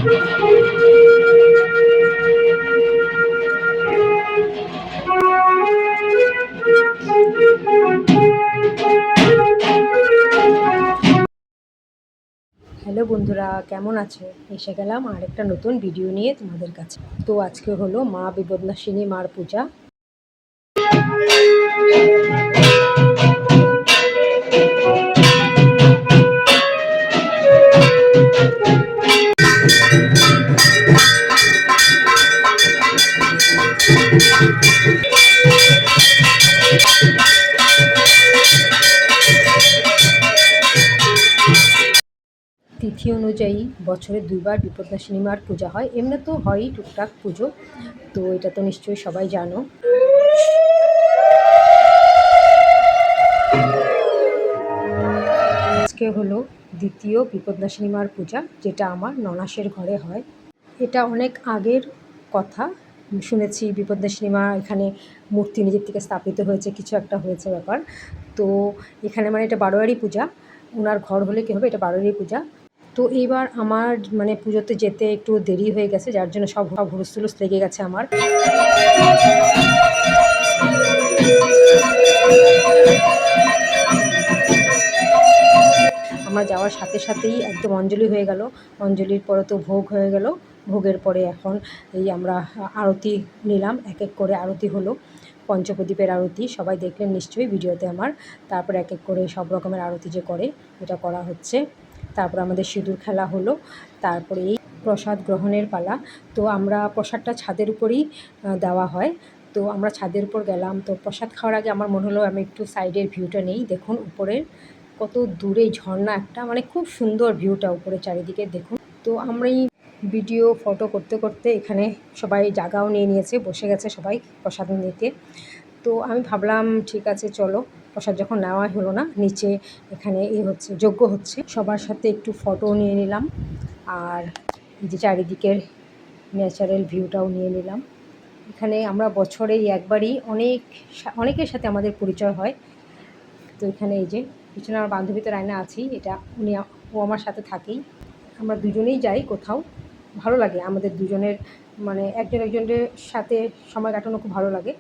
Hello বন্ধুরা, কেমন আছো? এসে গেলাম আরেকটা নতুন ভিডিও নিয়ে তোমাদের কাছে। তো আজকে হলো মা বিপদনাশিনী মার পূজা। তিথি অনুযায়ী বছরে দুইবার বিপদনাশিনী মার পূজা হয়। এমনি তো হয়ই টুকটাক পুজো, তো এটা তো নিশ্চয়ই সবাই জানো। আজকে হলো দ্বিতীয় বিপদনাশিনী মার পূজা, যেটা আমার ননাসের ঘরে হয়। এটা অনেক আগের কথা, শুনেছি বিপদনাশিনী মা এখানে মূর্তি নিজের থেকে স্থাপিত হয়েছে, কিছু একটা হয়েছে ব্যাপার। তো এখানে মানে এটা বারোয়ারি পূজা, ওনার ঘর হলে কী হবে, এটা বারোয়ারি পূজা। তো এইবার আমার মানে পুজোতে যেতে একটু দেরি হয়ে গেছে, যার জন্য সব হুলস্থুলুস লেগে গেছে আমার। আমার যাওয়ার সাথে সাথেই একদম অঞ্জলি হয়ে গেল। অঞ্জলির পরে তো ভোগ হয়ে গেল। ভোগের পরে এখন এই আমরা আরতি নিলাম, এক এক করে আরতি হলো। পঞ্চপ্রদীপের আরতি সবাই দেখলেন নিশ্চয়ই ভিডিওতে আমার। তারপরে এক এক করে সব রকমের আরতি যে করে, এটা করা হচ্ছে। তারপর আমাদের সিঁদুর খেলা হলো। তারপরে এই প্রসাদ গ্রহণের পালা। তো আমরা প্রসাদটা ছাদের উপরেই দেওয়া হয়। তো আমরা ছাদের উপর গেলাম। তো প্রসাদ খাওয়ার আগে আমার মনে হলো আমি একটু সাইডের ভিউটা নেই। দেখুন উপরের কত দূরে ঝর্ণা একটা, মানে খুব সুন্দর ভিউটা উপরে চারিদিকে দেখুন। তো আমরা এই ভিডিও ফটো করতে করতে এখানে সবাই জায়গাও নিয়ে নিয়েছে, বসে গেছে সবাই প্রসাদ নিতে। তো আমি ভাবলাম ঠিক আছে চলো, প্রসাদ যখন নেওয়া হলো না, নিচে এখানে হচ্ছে যজ্ঞ হচ্ছে, সবার সাথে একটু ফটো নিয়ে নিলাম। আর এই যে চারিদিকের ন্যাচারাল ভিউটাও নিয়ে নিলাম। এখানে আমরা বছরে একবারই অনেকের সাথে আমাদের পরিচয় হয়। তো এখানে এই যে পিছনে আমার বান্ধবী তো রায়না আছেই, এটা ও আমার সাথে থাকেই। আমরা দুজনেই যাই কোথাও, ভালো লাগে আমাদের দুজনের, মানে একজন একজনের সাথে সময় কাটানো খুব ভালো লাগে।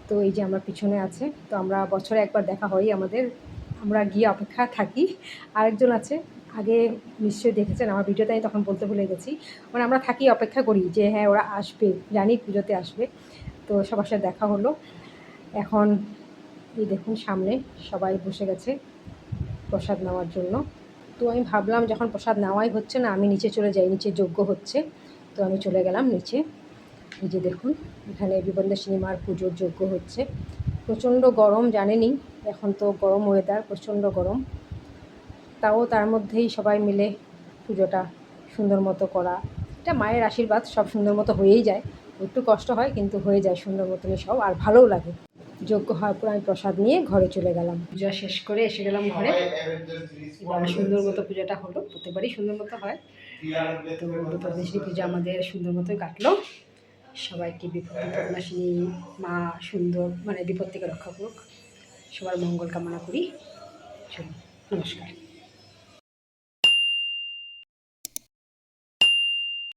তো এই যে আমার পিছনে আছে, তো আমরা বছরে একবার দেখা হয় আমাদের, আমরা গিয়ে অপেক্ষা থাকি। আরেকজন আছে, আগে নিশ্চয়ই দেখেছেন আমার ভিডিওতে, আমি তখন বলতে ভুলে গেছি। মানে আমরা থাকি, অপেক্ষা করি যে হ্যাঁ ওরা আসবে, জানি পুজোতে আসবে। তো সবার সাথে দেখা হলো। এখন এই দেখুন সামনে সবাই বসে গেছে প্রসাদ নেওয়ার জন্য। তো আমি ভাবলাম যখন প্রসাদ নেওয়াই হচ্ছে না, আমি নিচে চলে যাই, নিচে যজ্ঞ হচ্ছে। তো আমি চলে গেলাম নিচে। এই যে দেখুন এখানে বিপদনাশিনী মার পুজোর যজ্ঞ হচ্ছে। প্রচণ্ড গরম, জানেনই এখন তো গরম ওয়েদার, প্রচণ্ড গরম। তাও তার মধ্যেই সবাই মিলে পুজোটা সুন্দর মতো করা, এটা মায়ের আশীর্বাদ, সব সুন্দর মতো হয়েই যায়। একটু কষ্ট হয় কিন্তু হয়ে যায় সুন্দর মতনই সব, আর ভালোও লাগে। যজ্ঞ হওয়ার পর আমি প্রসাদ নিয়ে ঘরে চলে গেলাম, পূজা শেষ করে এসে গেলাম ঘরে। এবার সুন্দর মতো পূজাটা হলো, প্রত্যেকবারই সুন্দর মতো হয়। তো বিপদনাশিনী পূজা আমাদের সুন্দর মতোই কাটলো। সবাইকে বিপদনাশিনী মা সুন্দর মানে বিপদ থেকে রক্ষা করুক, সবার মঙ্গল কামনা করি। চলুন, নমস্কার।